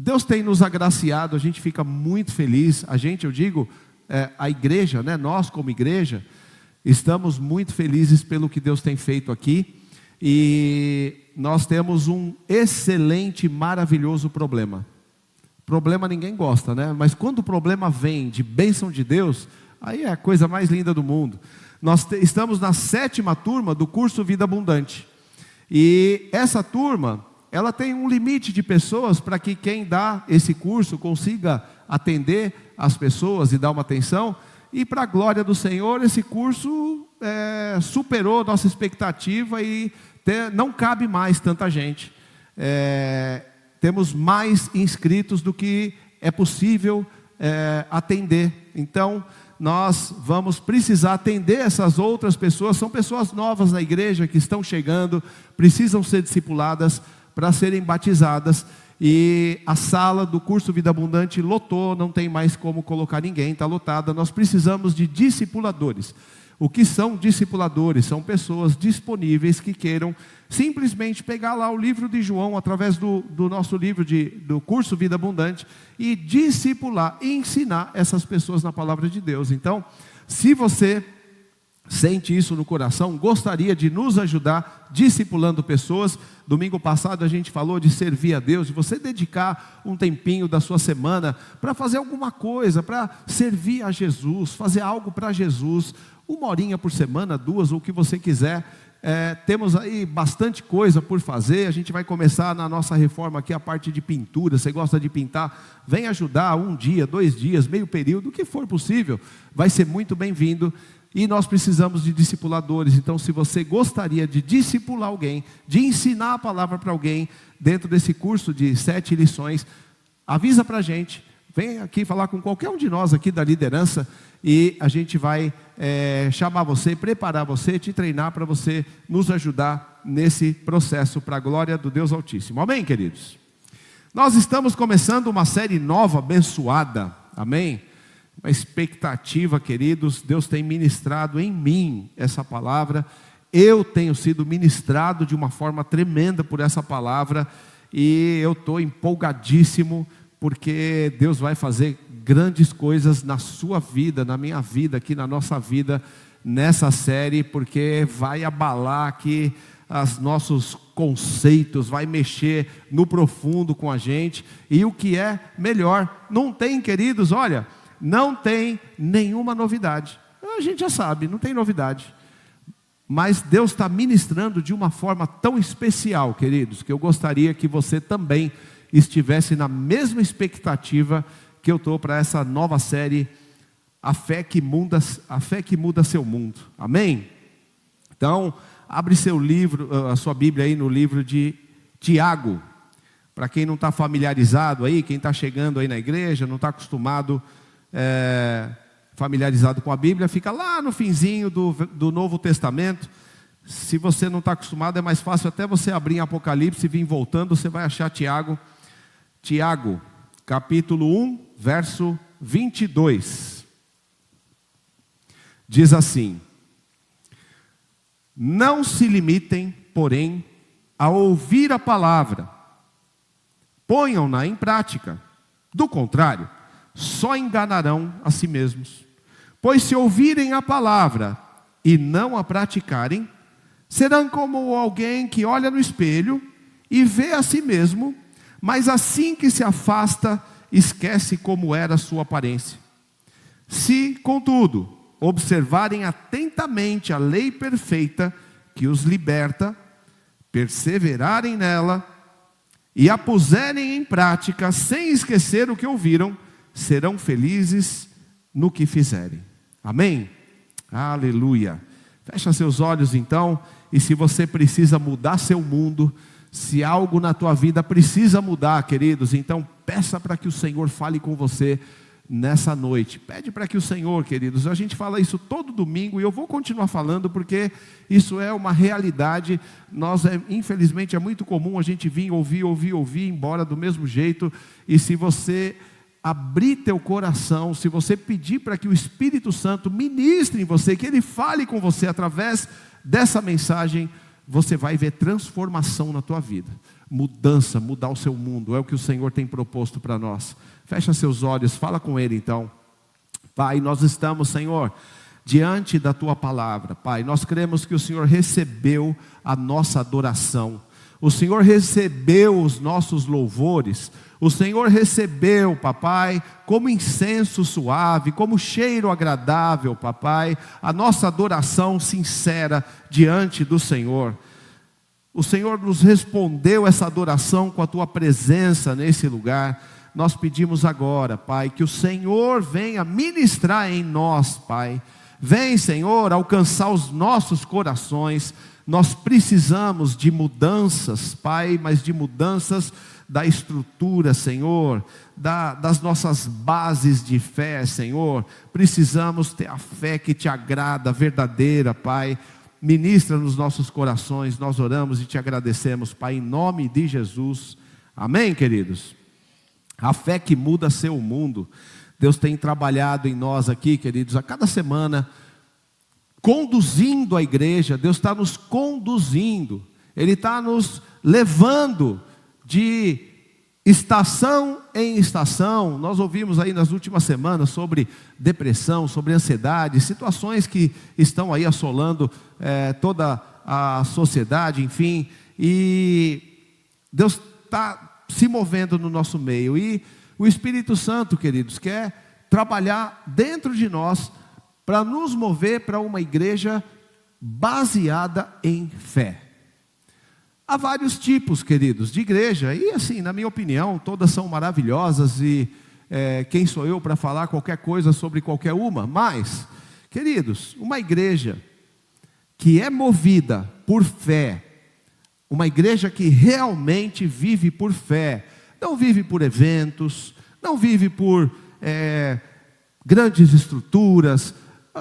Deus tem nos agraciado, a gente fica muito feliz, eu digo, a igreja, né? Nós como igreja, estamos muito felizes pelo que Deus tem feito aqui, e nós temos um excelente, maravilhoso problema. Problema ninguém gosta, né? Mas quando o problema vem de bênção de Deus, aí é a coisa mais linda do mundo. Nós estamos na 7ª turma do curso Vida Abundante, e essa turma, ela tem um limite de pessoas para que quem dá esse curso consiga atender as pessoas e dar uma atenção. E para a glória do Senhor, esse curso superou nossa expectativa e não cabe mais tanta gente. Temos mais inscritos do que é possível atender. Então, nós vamos precisar atender essas outras pessoas. São pessoas novas na igreja que estão chegando, precisam ser discipuladas para serem batizadas, e a sala do curso Vida Abundante lotou, não tem mais como colocar ninguém, está lotada. Nós precisamos de discipuladores. O que são discipuladores? São pessoas disponíveis que queiram simplesmente pegar lá o livro de João, através do nosso livro do curso Vida Abundante, e discipular, e ensinar essas pessoas na palavra de Deus. Então, se você sente isso no coração, gostaria de nos ajudar discipulando pessoas. Domingo passado a gente falou de servir a Deus, de você dedicar um tempinho da sua semana para fazer alguma coisa, para servir a Jesus, fazer algo para Jesus, 1 horinha por semana, 2, ou o que você quiser. Temos aí bastante coisa por fazer. A gente vai começar na nossa reforma aqui a parte de pintura. Você gosta de pintar? Vem ajudar 1 dia, 2 dias, meio período, o que for possível, vai ser muito bem-vindo. E nós precisamos de discipuladores. Então, se você gostaria de discipular alguém, de ensinar a palavra para alguém, dentro desse curso de 7 lições, avisa para a gente, vem aqui falar com qualquer um de nós aqui da liderança, e a gente vai chamar você, preparar você, te treinar para você nos ajudar nesse processo, para a glória do Deus Altíssimo. Amém, queridos? Nós estamos começando uma série nova, abençoada, amém? Uma expectativa, queridos. Deus tem ministrado em mim essa palavra. Eu tenho sido ministrado de uma forma tremenda por essa palavra, e eu estou empolgadíssimo, porque Deus vai fazer grandes coisas na sua vida, na minha vida, aqui na nossa vida, nessa série, porque vai abalar aqui os nossos conceitos, vai mexer no profundo com a gente. E o que é melhor, não tem, queridos, olha, não tem nenhuma novidade. A gente já sabe, não tem novidade. Mas Deus está ministrando de uma forma tão especial, queridos, que eu gostaria que você também estivesse na mesma expectativa que eu estou para essa nova série, A Fé que Muda Seu Mundo. Amém? Então, abre seu livro, a sua Bíblia aí no livro de Tiago. Para quem não está familiarizado aí, quem está chegando aí na igreja, não está acostumado, familiarizado com a Bíblia, fica lá no finzinho do Novo Testamento. Se você não está acostumado, é mais fácil até você abrir em Apocalipse e vir voltando, você vai achar Tiago, capítulo 1, verso 22. Diz assim: não se limitem, porém, a ouvir a palavra, ponham-na em prática, do contrário, só enganarão a si mesmos. Pois se ouvirem a palavra e não a praticarem, serão como alguém que olha no espelho e vê a si mesmo, mas assim que se afasta, esquece como era a sua aparência. Se, contudo, observarem atentamente a lei perfeita que os liberta, perseverarem nela e a puserem em prática, sem esquecer o que ouviram, serão felizes no que fizerem. Amém? Aleluia. Fecha seus olhos então, e se você precisa mudar seu mundo, se algo na tua vida precisa mudar, queridos, então peça para que o Senhor fale com você nessa noite. Pede para que o Senhor, queridos, a gente fala isso todo domingo, e eu vou continuar falando, porque isso é uma realidade. Infelizmente é muito comum a gente vir ouvir, embora do mesmo jeito. E se você abrir teu coração, se você pedir para que o Espírito Santo ministre em você, que Ele fale com você através dessa mensagem, você vai ver transformação na tua vida. Mudança, mudar o seu mundo, é o que o Senhor tem proposto para nós. Fecha seus olhos, fala com Ele então. Pai, nós estamos, Senhor, diante da Tua palavra. Pai, nós cremos que o Senhor recebeu a nossa adoração. O Senhor recebeu os nossos louvores. O Senhor recebeu, papai, como incenso suave, como cheiro agradável, papai, a nossa adoração sincera diante do Senhor. O Senhor nos respondeu essa adoração com a Tua presença nesse lugar. Nós pedimos agora, Pai, que o Senhor venha ministrar em nós, Pai. Vem, Senhor, alcançar os nossos corações. Nós precisamos de mudanças, Pai, mas de mudanças da estrutura, Senhor, das nossas bases de fé, Senhor. Precisamos ter a fé que Te agrada, verdadeira, Pai. Ministra nos nossos corações, nós oramos e Te agradecemos, Pai, em nome de Jesus. Amém, queridos? A fé que muda seu mundo. Deus tem trabalhado em nós aqui, queridos, a cada semana, conduzindo a igreja. Deus está nos conduzindo, Ele está nos levando de estação em estação. Nós ouvimos aí nas últimas semanas sobre depressão, sobre ansiedade, situações que estão aí assolando toda a sociedade, enfim, e Deus está se movendo no nosso meio, e o Espírito Santo, queridos, quer trabalhar dentro de nós, para nos mover para uma igreja baseada em fé. Há vários tipos, queridos, de igreja, e assim, na minha opinião, todas são maravilhosas, e quem sou eu para falar qualquer coisa sobre qualquer uma? Mas, queridos, uma igreja que é movida por fé, uma igreja que realmente vive por fé, não vive por eventos, não vive por grandes estruturas,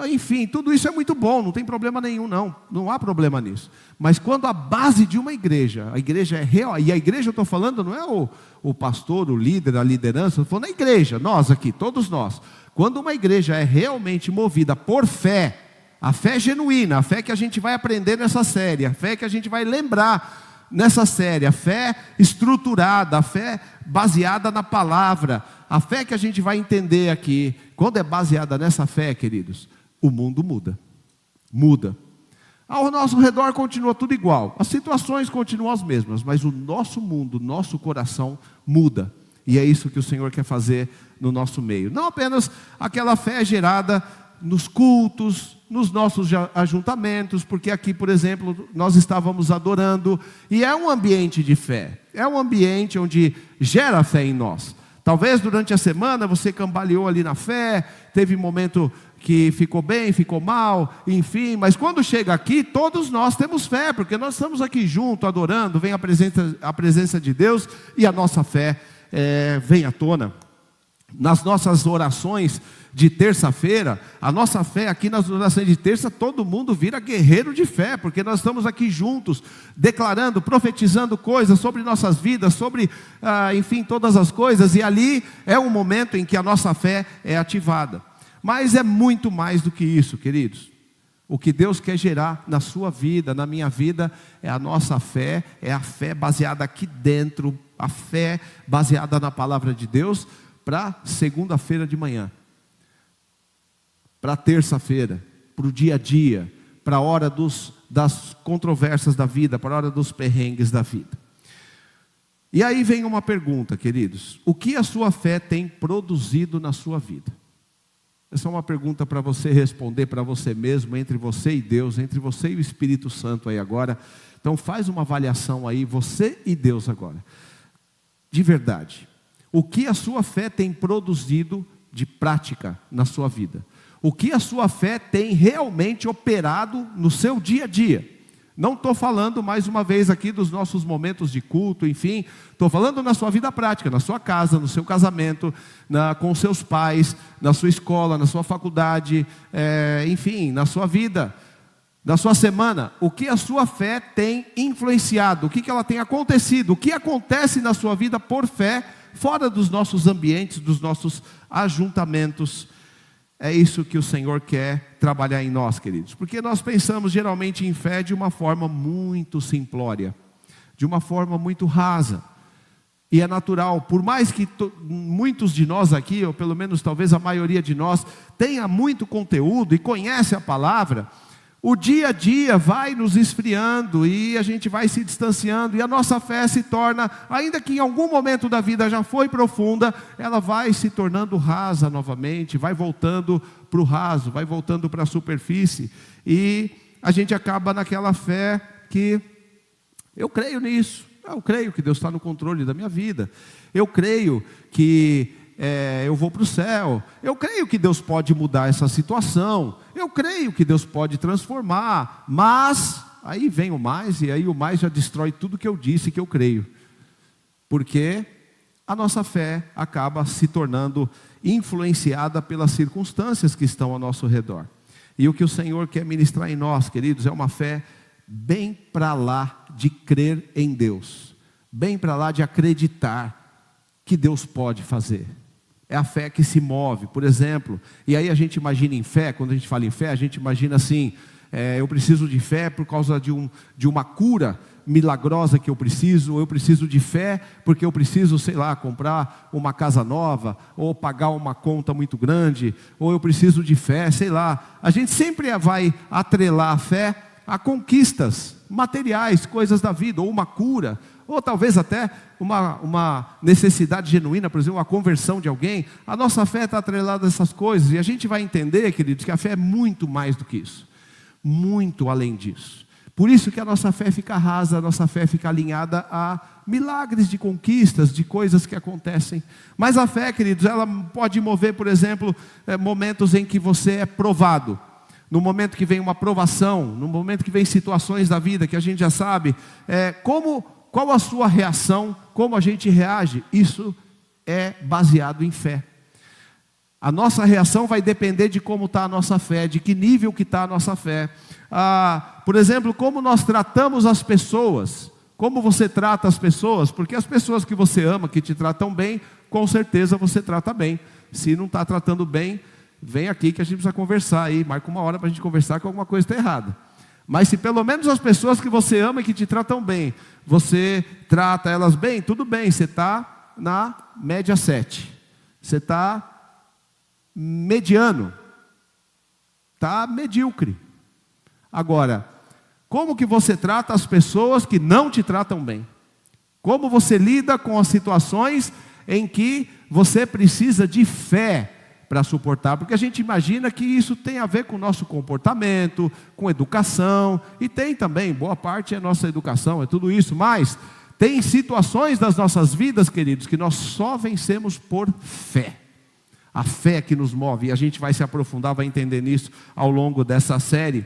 enfim, tudo isso é muito bom, não tem problema nenhum, não há problema nisso. Mas quando a base de uma igreja, a igreja é real, e a igreja eu estou falando, não é o pastor, o líder, a liderança, eu estou falando a igreja, nós aqui, todos nós. Quando uma igreja é realmente movida por fé, a fé genuína, a fé que a gente vai aprender nessa série, a fé que a gente vai lembrar nessa série, a fé estruturada, a fé baseada na palavra, a fé que a gente vai entender aqui, quando é baseada nessa fé, queridos, o mundo muda. Ao nosso redor continua tudo igual, as situações continuam as mesmas, mas o nosso mundo, o nosso coração muda. E é isso que o Senhor quer fazer no nosso meio. Não apenas aquela fé gerada nos cultos, nos nossos ajuntamentos, porque aqui, por exemplo, nós estávamos adorando, e é um ambiente de fé, é um ambiente onde gera fé em nós. Talvez durante a semana você cambaleou ali na fé, teve momento que ficou bem, ficou mal, enfim, mas quando chega aqui, todos nós temos fé, porque nós estamos aqui juntos, adorando, vem a presença de Deus, e a nossa fé vem à tona. Nas nossas orações de terça-feira, a nossa fé aqui nas orações de terça, todo mundo vira guerreiro de fé, porque nós estamos aqui juntos, declarando, profetizando coisas sobre nossas vidas, sobre, enfim, todas as coisas, e ali é um momento em que a nossa fé é ativada. Mas é muito mais do que isso, queridos. O que Deus quer gerar na sua vida, na minha vida, é a nossa fé, é a fé baseada aqui dentro, a fé baseada na palavra de Deus, para segunda-feira de manhã, para terça-feira, para o dia a dia, para a hora das controvérsias da vida, para a hora dos perrengues da vida. E aí vem uma pergunta, queridos: o que a sua fé tem produzido na sua vida? Essa é uma pergunta para você responder para você mesmo, entre você e Deus, entre você e o Espírito Santo aí agora. Então faz uma avaliação aí, você e Deus agora, de verdade. O que a sua fé tem produzido de prática na sua vida? O que a sua fé tem realmente operado no seu dia a dia? Não estou falando mais uma vez aqui dos nossos momentos de culto, enfim. Estou falando na sua vida prática, na sua casa, no seu casamento, com seus pais, na sua escola, na sua faculdade, enfim, na sua vida, na sua semana. O que a sua fé tem influenciado? O que ela tem acontecido? O que acontece na sua vida por fé, fora dos nossos ambientes, dos nossos ajuntamentos? é isso que o Senhor quer trabalhar em nós, queridos. Porque nós pensamos geralmente em fé de uma forma muito simplória, de uma forma muito rasa. E é natural, por mais que muitos de nós aqui, ou pelo menos talvez a maioria de nós, tenha muito conteúdo e conhece a palavra, o dia a dia vai nos esfriando e a gente vai se distanciando, e a nossa fé se torna, ainda que em algum momento da vida já foi profunda, ela vai se tornando rasa novamente, vai voltando para o raso, vai voltando para a superfície, e a gente acaba naquela fé que eu creio nisso, eu creio que Deus está no controle da minha vida, eu creio que eu vou para o céu, eu creio que Deus pode mudar essa situação, eu creio que Deus pode transformar, mas, aí vem o mais, e aí o mais já destrói tudo que eu disse que eu creio, porque a nossa fé acaba se tornando influenciada pelas circunstâncias que estão ao nosso redor, e o que o Senhor quer ministrar em nós, queridos, é uma fé bem para lá de crer em Deus, bem para lá de acreditar que Deus pode fazer. É a fé que se move, por exemplo, e aí a gente imagina em fé, quando a gente fala em fé, a gente imagina assim, eu preciso de fé por causa de uma cura milagrosa que eu preciso, ou eu preciso de fé porque eu preciso, sei lá, comprar uma casa nova, ou pagar uma conta muito grande, ou eu preciso de fé, sei lá. A gente sempre vai atrelar a fé a conquistas materiais, coisas da vida, ou uma cura, ou talvez até uma necessidade genuína, por exemplo, a conversão de alguém. A nossa fé está atrelada a essas coisas, e a gente vai entender, queridos, que a fé é muito mais do que isso, muito além disso. Por isso que a nossa fé fica rasa, a nossa fé fica alinhada a milagres de conquistas, de coisas que acontecem. Mas a fé, queridos, ela pode mover, por exemplo, momentos em que você é provado, no momento que vem uma provação, no momento que vem situações da vida que a gente já sabe, qual a sua reação, como a gente reage, isso é baseado em fé. A nossa reação vai depender de como está a nossa fé, de que nível que está a nossa fé. Por exemplo, como nós tratamos as pessoas, como você trata as pessoas, porque as pessoas que você ama, que te tratam bem, com certeza você trata bem. Se não está tratando bem, vem aqui que a gente precisa conversar aí, marca uma hora para a gente conversar que alguma coisa está errada. Mas se pelo menos as pessoas que você ama e que te tratam bem, você trata elas bem, tudo bem, você está na média 7. Você está mediano. Está medíocre. Agora, como que você trata as pessoas que não te tratam bem? Como você lida com as situações em que você precisa de fé para suportar, porque a gente imagina que isso tem a ver com o nosso comportamento, com educação, e tem também, boa parte é nossa educação, é tudo isso, mas tem situações das nossas vidas, queridos, que nós só vencemos por fé. A fé que nos move, e a gente vai se aprofundar, vai entender nisso ao longo dessa série.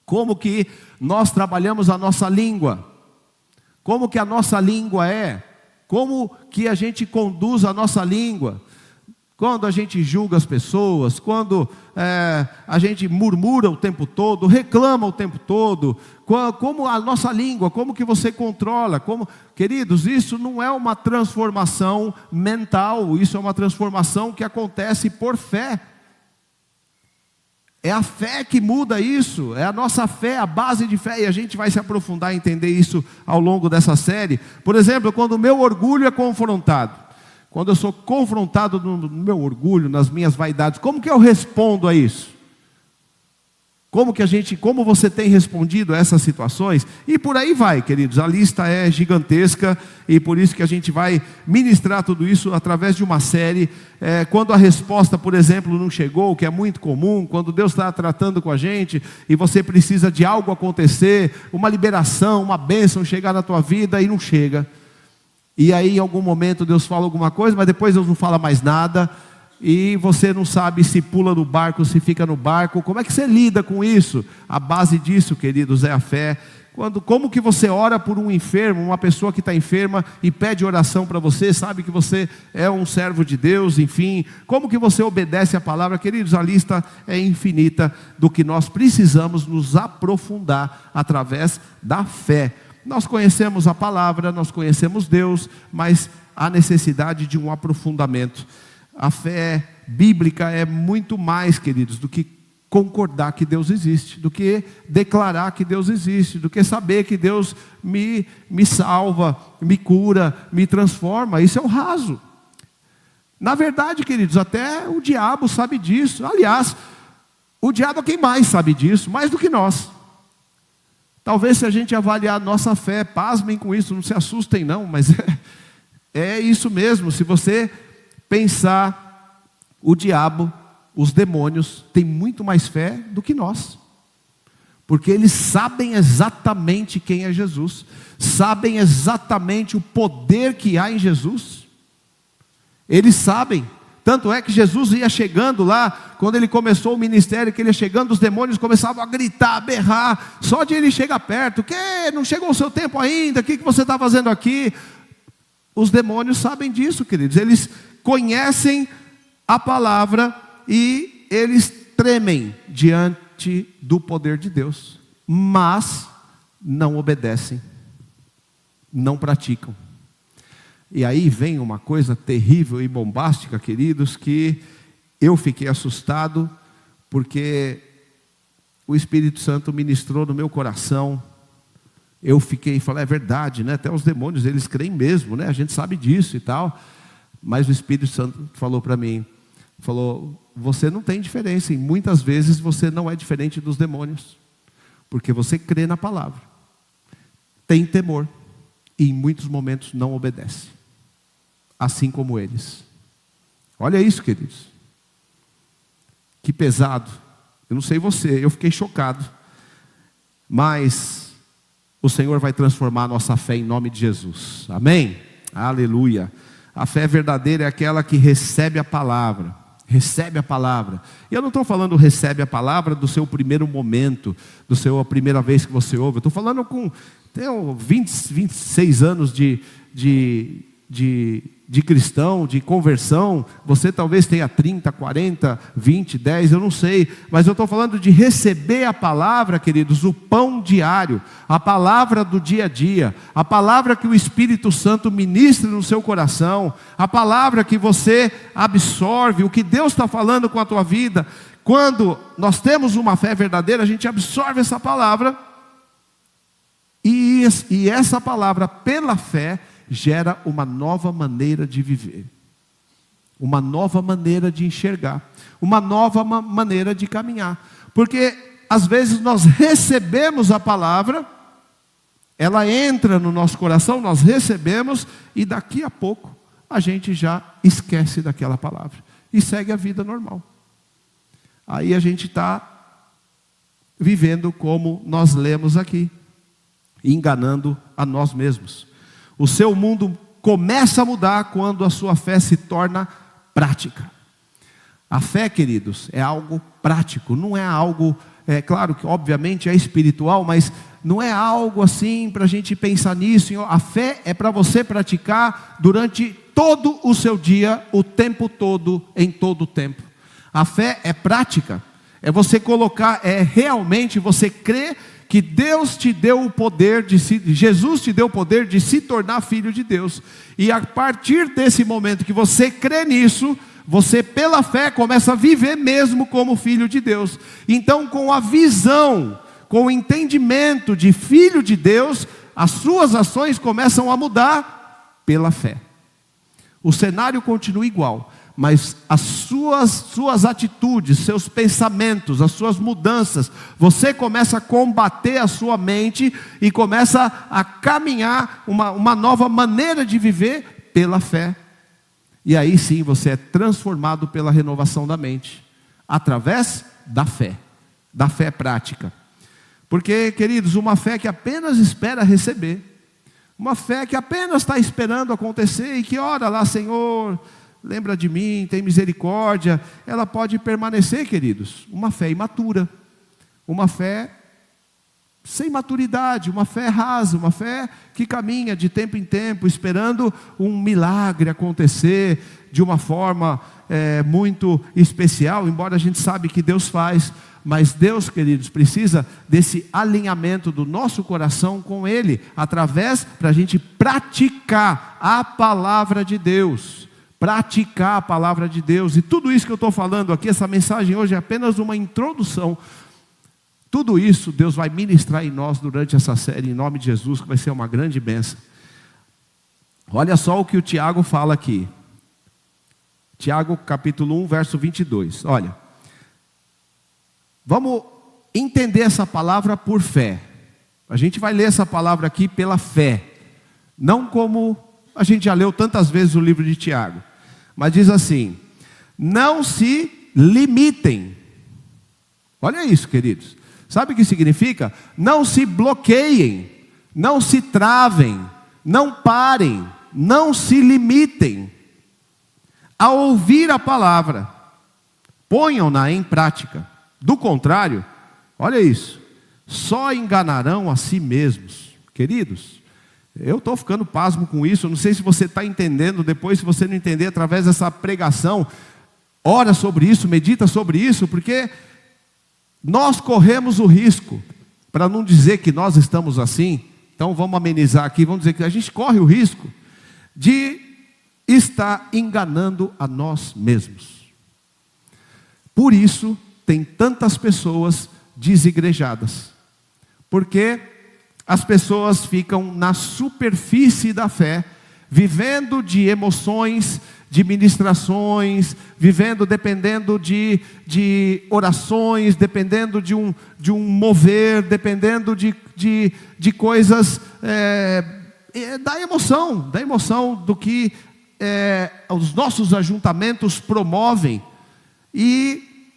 Como que nós trabalhamos a nossa língua, como que a nossa língua é, como que a gente conduz a nossa língua. Quando a gente julga as pessoas, quando a gente murmura o tempo todo, reclama o tempo todo, como a nossa língua, como que você controla, queridos, isso não é uma transformação mental, isso é uma transformação que acontece por fé. É a fé que muda isso, é a nossa fé, a base de fé, e a gente vai se aprofundar e entender isso ao longo dessa série. Por exemplo, quando o meu orgulho é confrontado, quando eu sou confrontado no meu orgulho, nas minhas vaidades, como que eu respondo a isso? Como você tem respondido a essas situações? E por aí vai, queridos, a lista é gigantesca, e por isso que a gente vai ministrar tudo isso através de uma série. Quando a resposta, por exemplo, não chegou, que é muito comum, quando Deus está tratando com a gente, e você precisa de algo acontecer, uma liberação, uma bênção chegar na tua vida, e não chega. E aí em algum momento Deus fala alguma coisa, mas depois Deus não fala mais nada, e você não sabe se pula no barco, se fica no barco. Como é que você lida com isso? A base disso, queridos, é a fé. Como que você ora por um enfermo, uma pessoa que está enferma e pede oração para você, sabe que você é um servo de Deus, enfim. Como que você obedece a palavra? Queridos, a lista é infinita do que nós precisamos nos aprofundar através da fé. Nós conhecemos a palavra, nós conhecemos Deus, mas há necessidade de um aprofundamento. A fé bíblica é muito mais, queridos, do que concordar que Deus existe, do que declarar que Deus existe, do que saber que Deus me salva, me cura, me transforma. Isso é o raso. Na verdade, queridos, até o diabo sabe disso. Aliás, o diabo é quem mais sabe disso, mais do que nós. Talvez se a gente avaliar a nossa fé, pasmem com isso, não se assustem não, mas é isso mesmo. Se você pensar, o diabo, os demônios têm muito mais fé do que nós, porque eles sabem exatamente quem é Jesus, sabem exatamente o poder que há em Jesus. Eles sabem, tanto é que Jesus ia chegando lá, quando ele começou o ministério, que ele ia chegando, os demônios começavam a gritar, a berrar, só de ele chegar perto, que não chegou o seu tempo ainda, o que você está fazendo aqui? Os demônios sabem disso, queridos, eles conhecem a palavra e eles tremem diante do poder de Deus, mas não obedecem, não praticam. E aí vem uma coisa terrível e bombástica, queridos, que eu fiquei assustado, porque o Espírito Santo ministrou no meu coração. Eu falei, é verdade, né? Até os demônios, eles creem mesmo, né? A gente sabe disso e tal. Mas o Espírito Santo falou para mim, falou, você não tem diferença, e muitas vezes você não é diferente dos demônios, porque você crê na palavra, tem temor, e em muitos momentos não obedece, assim como eles. Olha isso, queridos, que pesado. Eu não sei você, eu fiquei chocado, mas o Senhor vai transformar a nossa fé em nome de Jesus, amém? Aleluia. A fé verdadeira é aquela que recebe a palavra. Recebe a palavra. E eu não estou falando recebe a palavra do seu primeiro momento, a primeira vez que você ouve. Eu estou falando tenho 26 anos de cristão, de conversão. Você talvez tenha 30, 40, 20, 10, eu não sei. Mas eu estou falando de receber a palavra, queridos, o pão diário, a palavra do dia a dia, a palavra que o Espírito Santo ministra no seu coração, a palavra que você absorve, o que Deus está falando com a tua vida. Quando nós temos uma fé verdadeira, a gente absorve essa palavra, e essa palavra, pela fé, gera uma nova maneira de viver, uma nova maneira de enxergar, uma nova maneira de caminhar. Porque às vezes nós recebemos a palavra, ela entra no nosso coração, nós recebemos, e daqui a pouco a gente já esquece daquela palavra e segue a vida normal. Aí a gente está vivendo como nós lemos aqui, enganando a nós mesmos. O seu mundo começa a mudar quando a sua fé se torna prática. A fé, queridos, é algo prático, não é algo, claro que obviamente é espiritual, mas não é algo assim para a gente pensar nisso. A fé é para você praticar durante todo o seu dia, o tempo todo, em todo o tempo. A fé é prática, é você colocar, realmente você crer que Deus te deu o poder Jesus te deu o poder de se tornar filho de Deus. E a partir desse momento que você crê nisso, você pela fé começa a viver mesmo como filho de Deus. Então, com a visão, com o entendimento de filho de Deus, as suas ações começam a mudar pela fé. O cenário continua igual, mas as suas atitudes, seus pensamentos, as suas mudanças, você começa a combater a sua mente e começa a caminhar uma nova maneira de viver pela fé. E aí sim você é transformado pela renovação da mente, através da fé prática. Porque, queridos, uma fé que apenas espera receber, uma fé que apenas está esperando acontecer e que ora lá, Senhor, lembra de mim, tem misericórdia, ela pode permanecer, queridos, uma fé imatura, uma fé sem maturidade, uma fé rasa, uma fé que caminha de tempo em tempo, esperando um milagre acontecer de uma forma muito especial, embora a gente sabe que Deus faz, mas Deus, queridos, precisa desse alinhamento do nosso coração com Ele, para a gente praticar a palavra de Deus, praticar a palavra de Deus. E tudo isso que eu estou falando aqui, essa mensagem hoje é apenas uma introdução. Tudo isso Deus vai ministrar em nós durante essa série, em nome de Jesus, que vai ser uma grande bênção. Olha só o que o Tiago fala aqui. Tiago capítulo 1, verso 22. Olha, vamos entender essa palavra por fé. A gente vai ler essa palavra aqui pela fé. Não como a gente já leu tantas vezes o livro de Tiago. Mas diz assim: não se limitem. Olha isso, queridos. Sabe o que significa? Não se bloqueiem, não se travem, não parem, não se limitem a ouvir a palavra. Ponham-na em prática. Do contrário, olha isso, só enganarão a si mesmos. Queridos, eu estou ficando pasmo com isso. Eu não sei se você está entendendo. Depois, se você não entender, através dessa pregação, ora sobre isso, medita sobre isso, porque nós corremos o risco, para não dizer que nós estamos assim, então vamos amenizar aqui, vamos dizer que a gente corre o risco de estar enganando a nós mesmos. Por isso tem tantas pessoas desigrejadas, porque as pessoas ficam na superfície da fé, vivendo de emoções, de ministrações, vivendo dependendo de orações, dependendo de um mover, dependendo de coisas da emoção do que os nossos ajuntamentos promovem. E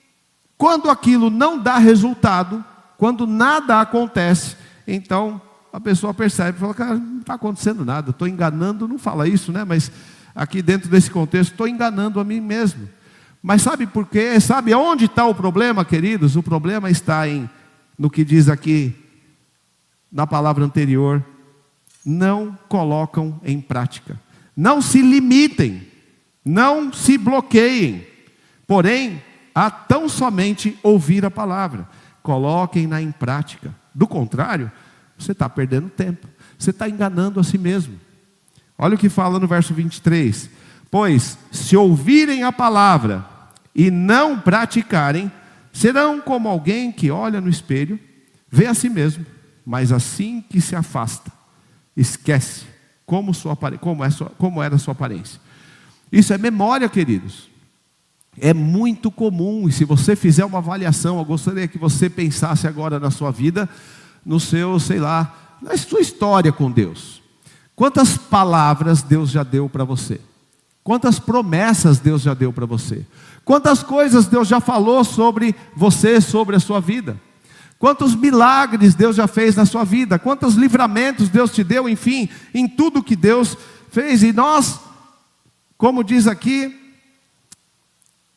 quando aquilo não dá resultado, quando nada acontece, então a pessoa percebe, fala: cara, não está acontecendo nada, estou enganando, não fala isso, né? Mas aqui dentro desse contexto, estou enganando a mim mesmo. Mas sabe por quê? Sabe onde está o problema, queridos? O problema está no que diz aqui, na palavra anterior: não colocam em prática. Não se limitem, não se bloqueiem, porém, a tão somente ouvir a palavra. Coloquem-na em prática. Do contrário, você está perdendo tempo, você está enganando a si mesmo. Olha o que fala no verso 23. Pois, se ouvirem a palavra e não praticarem, serão como alguém que olha no espelho, vê a si mesmo, mas assim que se afasta, esquece como era a sua aparência. Isso é memória, queridos. É muito comum, e se você fizer uma avaliação, eu gostaria que você pensasse agora na sua vida, no seu, na sua história com Deus. Quantas palavras Deus já deu para você? Quantas promessas Deus já deu para você? Quantas coisas Deus já falou sobre você, sobre a sua vida? Quantos milagres Deus já fez na sua vida? Quantos livramentos Deus te deu? Enfim, em tudo que Deus fez. E nós, como diz aqui,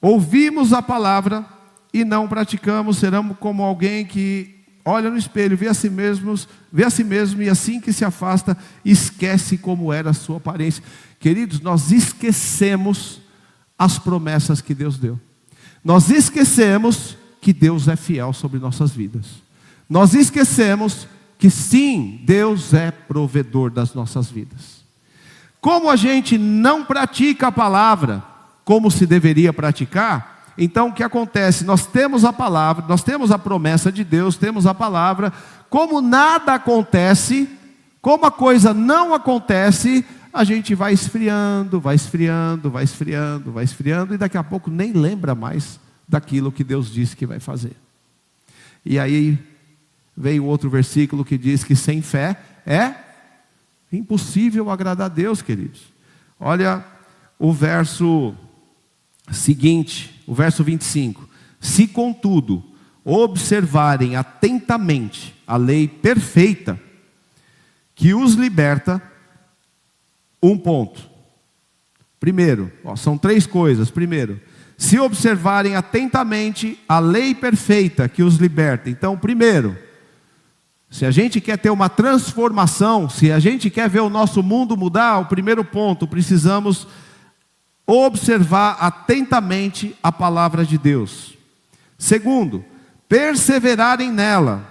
ouvimos a palavra e não praticamos, seremos como alguém que olha no espelho, vê a si mesmo e assim que se afasta, esquece como era a sua aparência. Queridos, nós esquecemos as promessas que Deus deu. Nós esquecemos que Deus é fiel sobre nossas vidas. Nós esquecemos que sim, Deus é provedor das nossas vidas. Como a gente não pratica a palavra como se deveria praticar, então o que acontece? Nós temos a palavra, nós temos a promessa de Deus, temos a palavra, como nada acontece, como a coisa não acontece, a gente vai esfriando, e daqui a pouco nem lembra mais daquilo que Deus disse que vai fazer. E aí veio outro versículo que diz que sem fé é impossível agradar a Deus, queridos. Olha o verso seguinte, o verso 25. Se contudo observarem atentamente a lei perfeita, que os liberta, um ponto. Primeiro, são três coisas. Primeiro, se observarem atentamente a lei perfeita que os liberta. Então, primeiro, se a gente quer ter uma transformação, se a gente quer ver o nosso mundo mudar, o primeiro ponto, precisamos observar atentamente a palavra de Deus. Segundo, perseverarem nela.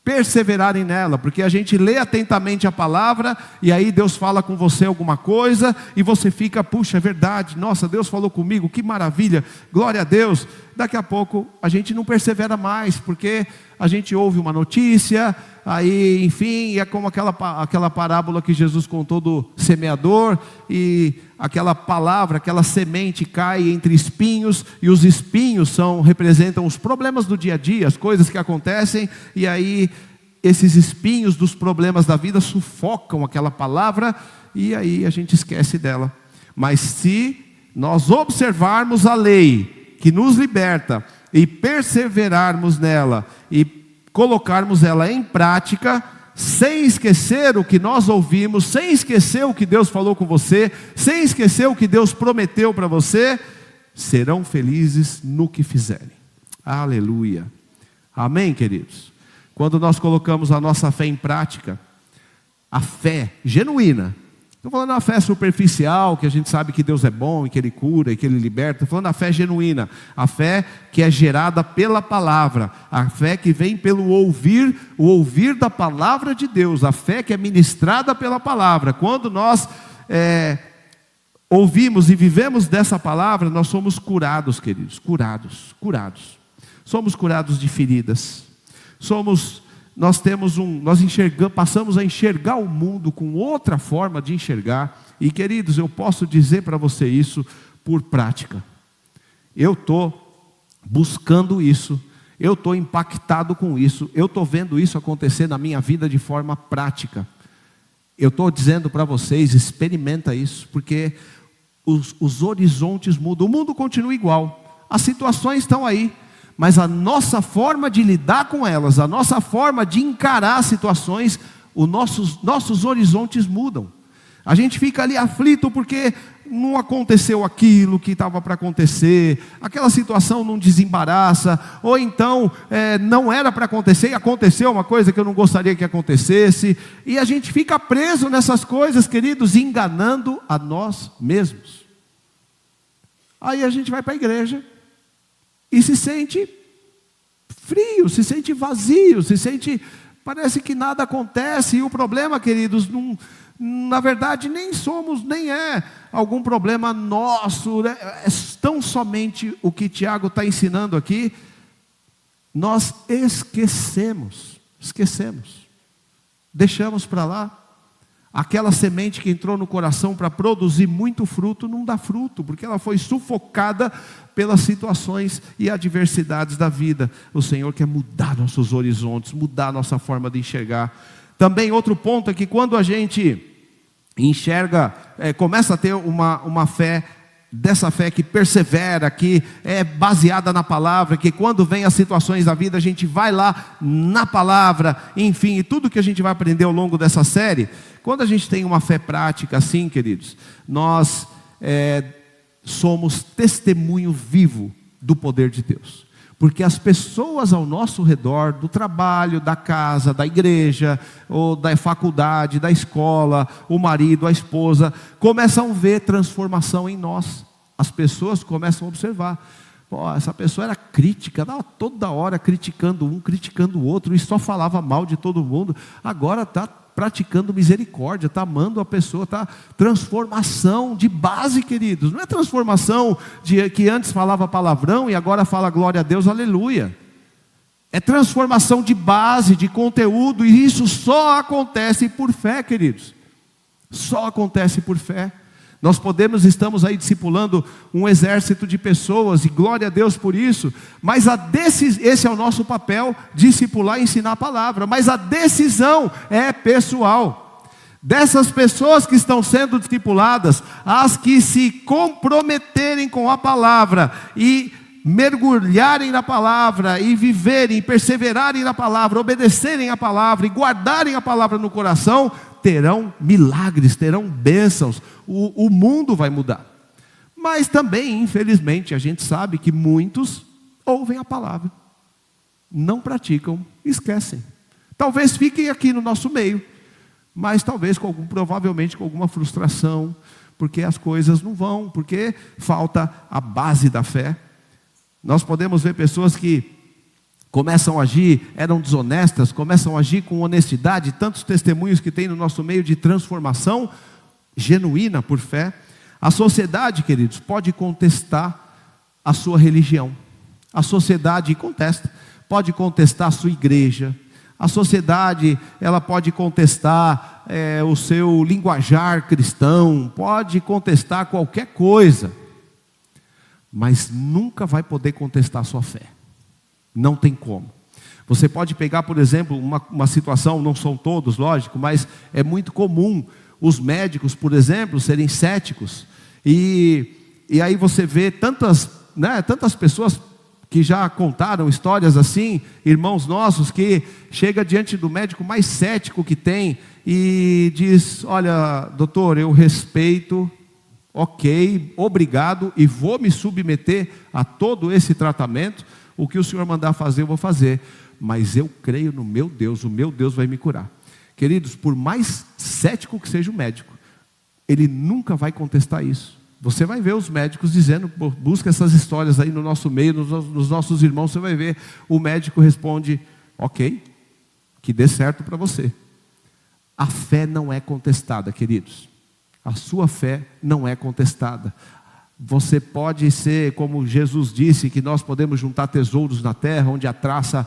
perseverarem nela, porque a gente lê atentamente a palavra, e aí Deus fala com você alguma coisa, e você fica, puxa, é verdade, nossa, Deus falou comigo, que maravilha, glória a Deus. Daqui a pouco a gente não persevera mais, porque a gente ouve uma notícia, aí enfim, é como aquela parábola que Jesus contou do semeador, e aquela palavra, aquela semente cai entre espinhos, e os espinhos representam os problemas do dia a dia, as coisas que acontecem, e aí esses espinhos dos problemas da vida sufocam aquela palavra, e aí a gente esquece dela. Mas se nós observarmos a lei que nos liberta, e perseverarmos nela, e colocarmos ela em prática, sem esquecer o que nós ouvimos, sem esquecer o que Deus falou com você, sem esquecer o que Deus prometeu para você, serão felizes no que fizerem. Aleluia. Amém, queridos? Quando nós colocamos a nossa fé em prática, a fé genuína, estou falando da fé superficial, que a gente sabe que Deus é bom, e que Ele cura, e que Ele liberta. Estou falando da fé genuína, a fé que é gerada pela palavra, a fé que vem pelo ouvir, o ouvir da palavra de Deus, a fé que é ministrada pela palavra. Quando nós ouvimos e vivemos dessa palavra, nós somos curados, queridos, curados. Somos curados de feridas, passamos a enxergar o mundo com outra forma de enxergar. E queridos, eu posso dizer para você isso por prática. Eu estou buscando isso, eu estou impactado com isso, eu estou vendo isso acontecer na minha vida de forma prática. Eu estou dizendo para vocês, experimenta isso, porque os horizontes mudam, o mundo continua igual, as situações estão aí, mas a nossa forma de lidar com elas, a nossa forma de encarar as situações, nossos horizontes mudam. A gente fica ali aflito porque não aconteceu aquilo que estava para acontecer, aquela situação não desembaraça, ou então não era para acontecer e aconteceu uma coisa que eu não gostaria que acontecesse, e a gente fica preso nessas coisas, queridos, enganando a nós mesmos. Aí a gente vai para a igreja e se sente frio, se sente vazio, parece que nada acontece. E o problema, queridos, na verdade nem é algum problema nosso, né? É tão somente o que Tiago está ensinando aqui. Nós esquecemos, deixamos para lá. Aquela semente que entrou no coração para produzir muito fruto, não dá fruto, porque ela foi sufocada pelas situações e adversidades da vida. O Senhor quer mudar nossos horizontes, mudar nossa forma de enxergar. Também outro ponto é que quando a gente enxerga, começa a ter uma fé, dessa fé que persevera, que é baseada na palavra, que quando vem as situações da vida, a gente vai lá na palavra, enfim, e tudo que a gente vai aprender ao longo dessa série. Quando a gente tem uma fé prática assim, queridos, nós somos testemunho vivo do poder de Deus. Porque as pessoas ao nosso redor, do trabalho, da casa, da igreja, ou da faculdade, da escola, o marido, a esposa, começam a ver transformação em nós. As pessoas começam a observar. Pô, essa pessoa era crítica, estava toda hora criticando um, criticando o outro, e só falava mal de todo mundo. Agora está praticando misericórdia, está amando a pessoa, está transformação de base, queridos. Não é transformação de que antes falava palavrão e agora fala glória a Deus, aleluia. É transformação de base, de conteúdo, e isso só acontece por fé, queridos. Só acontece por fé. Nós estamos aí discipulando um exército de pessoas, e glória a Deus por isso, mas esse é o nosso papel, discipular e ensinar a palavra, mas a decisão é pessoal. Dessas pessoas que estão sendo discipuladas, as que se comprometerem com a palavra, e mergulharem na palavra, e viverem, perseverarem na palavra, obedecerem a palavra, e guardarem a palavra no coração, terão milagres, terão bênçãos, o mundo vai mudar. Mas também, infelizmente, a gente sabe que muitos ouvem a palavra, não praticam, esquecem. Talvez fiquem aqui no nosso meio, mas talvez provavelmente com alguma frustração, porque as coisas não vão, porque falta a base da fé. Nós podemos ver pessoas que começam a agir, eram desonestas, começam a agir com honestidade, tantos testemunhos que tem no nosso meio de transformação genuína por fé. A sociedade, queridos, pode contestar a sua religião. A sociedade contesta, pode contestar a sua igreja. A sociedade, ela pode contestar o seu linguajar cristão, pode contestar qualquer coisa, mas nunca vai poder contestar a sua fé. Não tem como. Você pode pegar, por exemplo, uma situação, não são todos, lógico, mas é muito comum os médicos, por exemplo, serem céticos. E aí você vê tantas pessoas que já contaram histórias assim, irmãos nossos, que chega diante do médico mais cético que tem e diz: olha, doutor, eu respeito, ok, obrigado, e vou me submeter a todo esse tratamento. O que o senhor mandar fazer, eu vou fazer, mas eu creio no meu Deus, o meu Deus vai me curar. Queridos, por mais cético que seja o médico, ele nunca vai contestar isso. Você vai ver os médicos dizendo, busca essas histórias aí no nosso meio, nos nossos irmãos, você vai ver, o médico responde: ok, que dê certo para você. A fé não é contestada, queridos. A sua fé não é contestada. Você pode ser, como Jesus disse, que nós podemos juntar tesouros na terra, onde a traça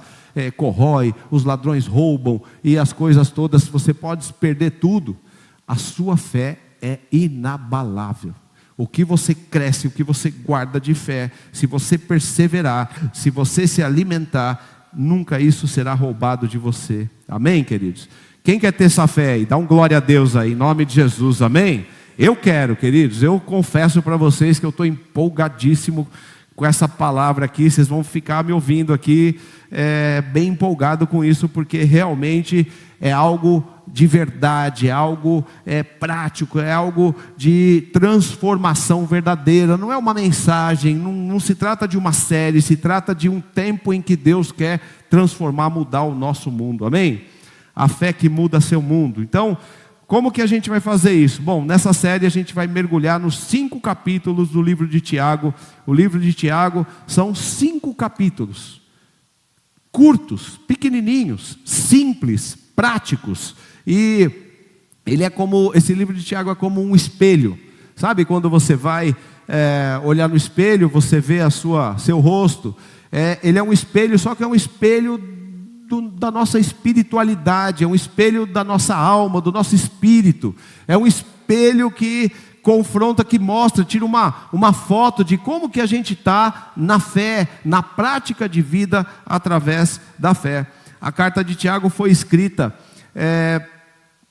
corrói, os ladrões roubam, e as coisas todas, você pode perder tudo. A sua fé é inabalável. O que você cresce, o que você guarda de fé, se você perseverar, se você se alimentar, nunca isso será roubado de você. Amém, queridos? Quem quer ter essa fé aí? Dá um glória a Deus aí, em nome de Jesus, amém? Eu quero, queridos, eu confesso para vocês que eu estou empolgadíssimo com essa palavra aqui. Vocês vão ficar me ouvindo aqui, bem empolgado com isso, porque realmente é algo de verdade, é algo prático, é algo de transformação verdadeira. Não é uma mensagem, não se trata de uma série, se trata de um tempo em que Deus quer transformar, mudar o nosso mundo, amém? A fé que muda seu mundo. Então, como que a gente vai fazer isso? Bom, nessa série a gente vai mergulhar nos 5 capítulos do livro de Tiago. O livro de Tiago são 5 capítulos, curtos, pequenininhos, simples, práticos. E esse livro de Tiago é como um espelho. Sabe quando você vai olhar no espelho, você vê seu rosto? Ele é um espelho, só que é um espelho da nossa espiritualidade, é um espelho da nossa alma, do nosso espírito. É um espelho que confronta, que mostra, tira uma foto de como que a gente está na fé, na prática de vida através da fé. A carta de Tiago foi escrita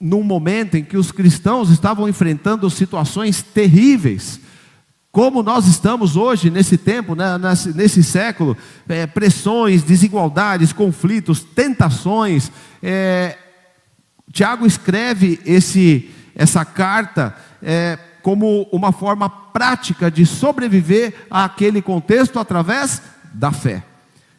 num momento em que os cristãos estavam enfrentando situações terríveis, como nós estamos hoje, nesse tempo, né, nesse século, pressões, desigualdades, conflitos, tentações. Tiago escreve essa carta como uma forma prática de sobreviver àquele contexto através da fé.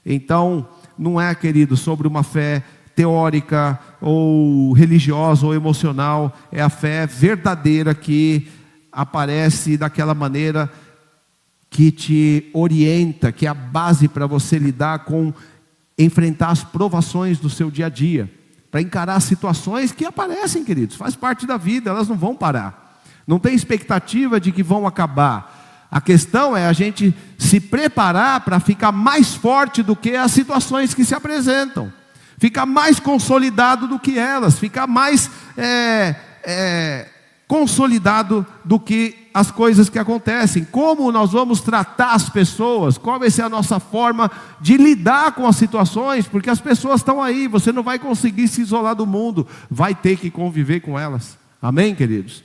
Então, não é, querido, sobre uma fé teórica, ou religiosa, ou emocional. É a fé verdadeira que aparece daquela maneira que te orienta, que é a base para você lidar com, enfrentar as provações do seu dia a dia, para encarar situações que aparecem, queridos, faz parte da vida, elas não vão parar, não tem expectativa de que vão acabar. A questão é a gente se preparar para ficar mais forte do que as situações que se apresentam, ficar mais consolidado do que elas, ficar mais consolidado do que as coisas que acontecem. Como nós vamos tratar as pessoas? Qual vai ser a nossa forma de lidar com as situações? Porque as pessoas estão aí, você não vai conseguir se isolar do mundo, vai ter que conviver com elas. Amém, queridos?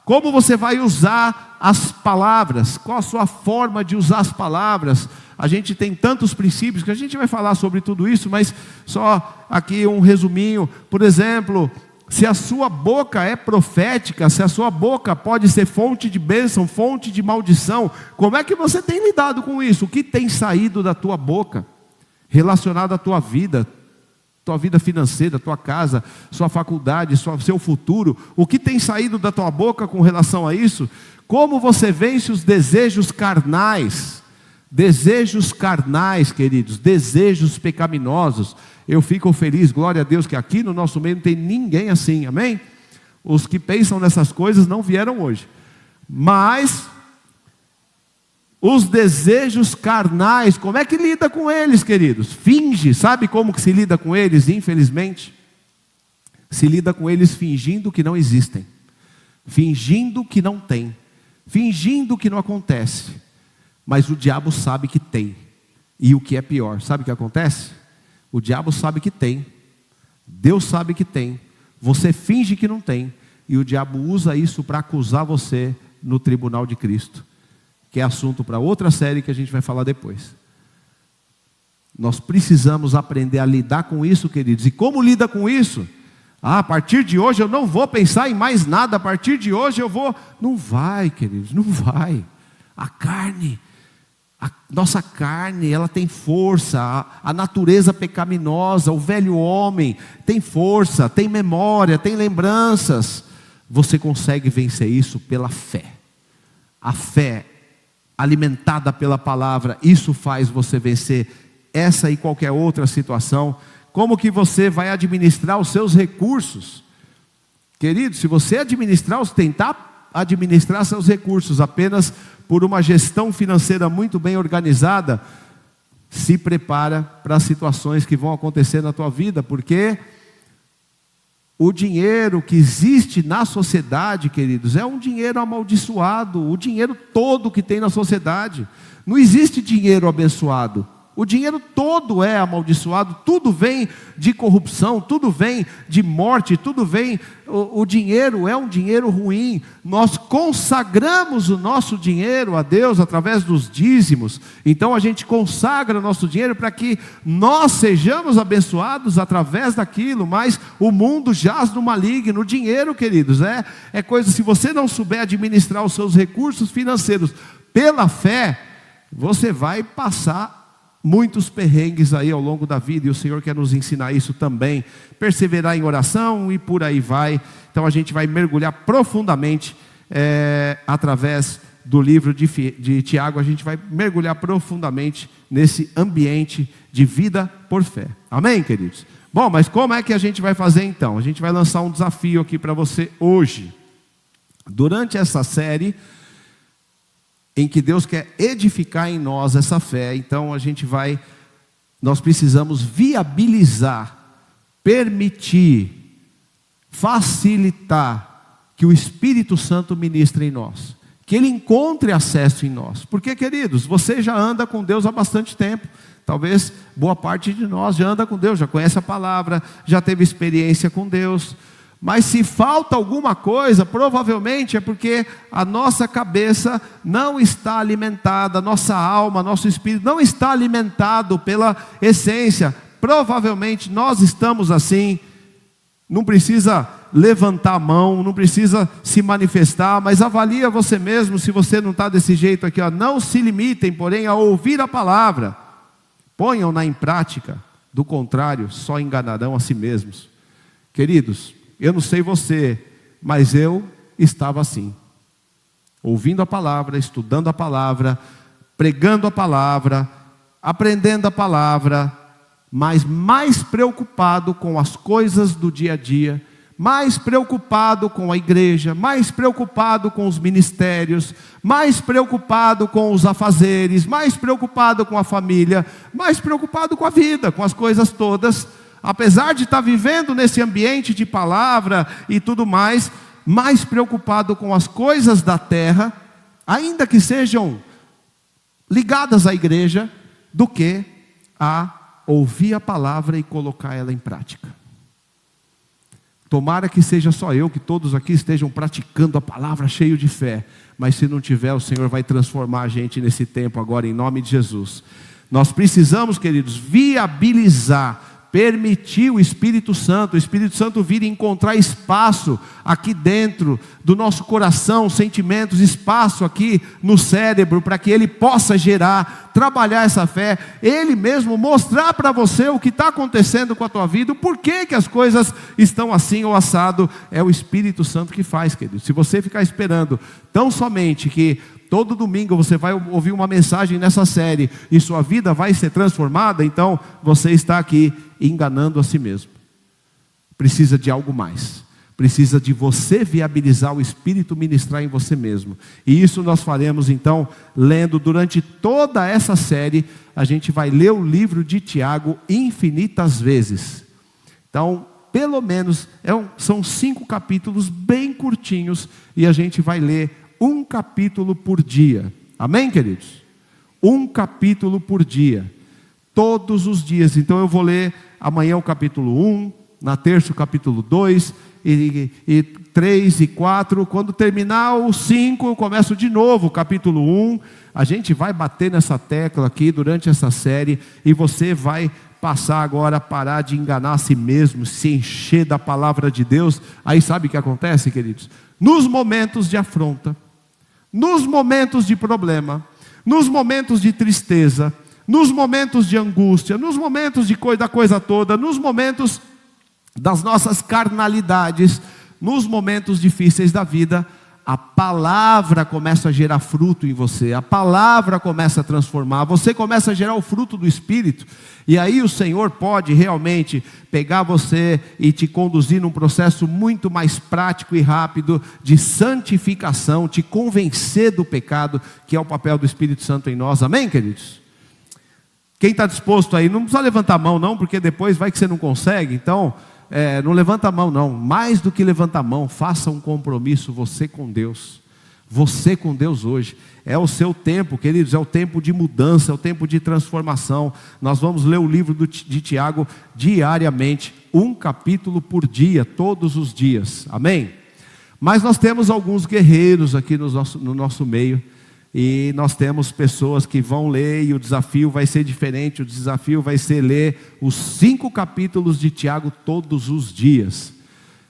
Como você vai usar as palavras? Qual a sua forma de usar as palavras? A gente tem tantos princípios que a gente vai falar sobre tudo isso, mas só aqui um resuminho. Por exemplo, se a sua boca é profética, se a sua boca pode ser fonte de bênção, fonte de maldição, como é que você tem lidado com isso? O que tem saído da tua boca, relacionado à tua vida financeira, tua casa, sua faculdade, seu futuro? O que tem saído da tua boca com relação a isso? Como você vence os desejos carnais? desejos carnais, queridos, desejos pecaminosos. Eu fico feliz, glória a Deus, que aqui no nosso meio não tem ninguém assim, amém? Os que pensam nessas coisas não vieram hoje. Mas os desejos carnais, como é que lida com eles, queridos? Finge, sabe como que se lida com eles, infelizmente? Se lida com eles fingindo que não existem, fingindo que não tem, fingindo que não acontece. Mas o diabo sabe que tem. E o que é pior, sabe o que acontece? O diabo sabe que tem, Deus sabe que tem, você finge que não tem, e o diabo usa isso para acusar você no tribunal de Cristo, que é assunto para outra série que a gente vai falar depois. Nós precisamos aprender a lidar com isso, queridos. E como lida com isso? A partir de hoje eu não vou pensar em mais nada, a partir de hoje eu vou... Não vai, queridos, não vai. A carne, a nossa carne, ela tem força, a natureza pecaminosa, o velho homem tem força, tem memória, tem lembranças. Você consegue vencer isso pela fé. A fé alimentada pela palavra, isso faz você vencer essa e qualquer outra situação. Como que você vai administrar os seus recursos? Querido, se você tentar administrar seus recursos apenas por uma gestão financeira muito bem organizada, se prepara para as situações que vão acontecer na tua vida, porque o dinheiro que existe na sociedade, queridos, é um dinheiro amaldiçoado, o dinheiro todo que tem na sociedade. Não existe dinheiro abençoado. O dinheiro todo é amaldiçoado, tudo vem de corrupção, tudo vem de morte, tudo vem... O dinheiro é um dinheiro ruim. Nós consagramos o nosso dinheiro a Deus através dos dízimos. Então a gente consagra o nosso dinheiro para que nós sejamos abençoados através daquilo. Mas o mundo jaz no maligno. O dinheiro, queridos, é coisa... Se você não souber administrar os seus recursos financeiros pela fé, você vai passar muitos perrengues aí ao longo da vida, e o Senhor quer nos ensinar isso também, perseverar em oração e por aí vai. Então a gente vai mergulhar profundamente, através do livro de Tiago, a gente vai mergulhar profundamente nesse ambiente de vida por fé, amém, queridos? Bom, mas como é que a gente vai fazer então? A gente vai lançar um desafio aqui para você hoje, durante essa série, em que Deus quer edificar em nós essa fé. Então nós precisamos viabilizar, permitir, facilitar que o Espírito Santo ministre em nós, que Ele encontre acesso em nós. Porque, queridos, você já anda com Deus há bastante tempo, talvez boa parte de nós já anda com Deus, já conhece a palavra, já teve experiência com Deus. Mas se falta alguma coisa, provavelmente é porque a nossa cabeça não está alimentada, nossa alma, nosso espírito não está alimentado pela essência. Provavelmente nós estamos assim. Não precisa levantar a mão, não precisa se manifestar, mas avalia você mesmo se você não está desse jeito aqui. Não se limitem, porém, a ouvir a palavra. Ponham-na em prática, do contrário, só enganarão a si mesmos. Queridos, eu não sei você, mas eu estava assim, ouvindo a palavra, estudando a palavra, pregando a palavra, aprendendo a palavra, mas mais preocupado com as coisas do dia a dia, mais preocupado com a igreja, mais preocupado com os ministérios, mais preocupado com os afazeres, mais preocupado com a família, mais preocupado com a vida, com as coisas todas. Apesar de estar vivendo nesse ambiente de palavra e tudo mais preocupado com as coisas da terra, ainda que sejam ligadas à igreja, do que a ouvir a palavra e colocar ela em prática. Tomara que seja só eu, que todos aqui estejam praticando a palavra cheio de fé, mas se não tiver, o Senhor vai transformar a gente nesse tempo agora, em nome de Jesus. Nós precisamos, queridos, viabilizar, permitir o Espírito Santo vir e encontrar espaço aqui dentro do nosso coração, sentimentos, espaço aqui no cérebro, para que Ele possa gerar, trabalhar essa fé, Ele mesmo mostrar para você o que está acontecendo com a tua vida, o porquê que as coisas estão assim ou assado. É o Espírito Santo que faz, querido. Se você ficar esperando tão somente que todo domingo você vai ouvir uma mensagem nessa série e sua vida vai ser transformada, então você está aqui enganando a si mesmo. Precisa de algo mais. Precisa de você viabilizar o Espírito ministrar em você mesmo. E isso nós faremos então, lendo durante toda essa série. A gente vai ler o livro de Tiago infinitas vezes. Então, pelo menos, são 5 capítulos bem curtinhos. E a gente vai ler um capítulo por dia. Amém, queridos? Um capítulo por dia. Todos os dias. Então eu vou ler amanhã o capítulo 1, na terça o capítulo 2, e 3 e 4. Quando terminar o 5, eu começo de novo o capítulo 1. A gente vai bater nessa tecla aqui durante essa série. E você vai passar agora a parar de enganar a si mesmo, se encher da palavra de Deus. Aí sabe o que acontece, queridos? Nos momentos de afronta, nos momentos de problema, nos momentos de tristeza, nos momentos de angústia, nos momentos da coisa toda, nos momentos das nossas carnalidades, nos momentos difíceis da vida, a palavra começa a gerar fruto em você, a palavra começa a transformar, você começa a gerar o fruto do Espírito, e aí o Senhor pode realmente pegar você e te conduzir num processo muito mais prático e rápido de santificação, te convencer do pecado, que é o papel do Espírito Santo em nós. Amém, queridos? Quem está disposto aí, não precisa levantar a mão não, porque depois vai que você não consegue, então não levanta a mão não, mais do que levantar a mão, faça um compromisso você com Deus hoje, é o seu tempo, queridos, é o tempo de mudança, é o tempo de transformação. Nós vamos ler o livro de Tiago diariamente, um capítulo por dia, todos os dias, amém? Mas nós temos alguns guerreiros aqui no nosso meio, e nós temos pessoas que vão ler, e o desafio vai ser diferente. O desafio vai ser ler os 5 capítulos de Tiago todos os dias.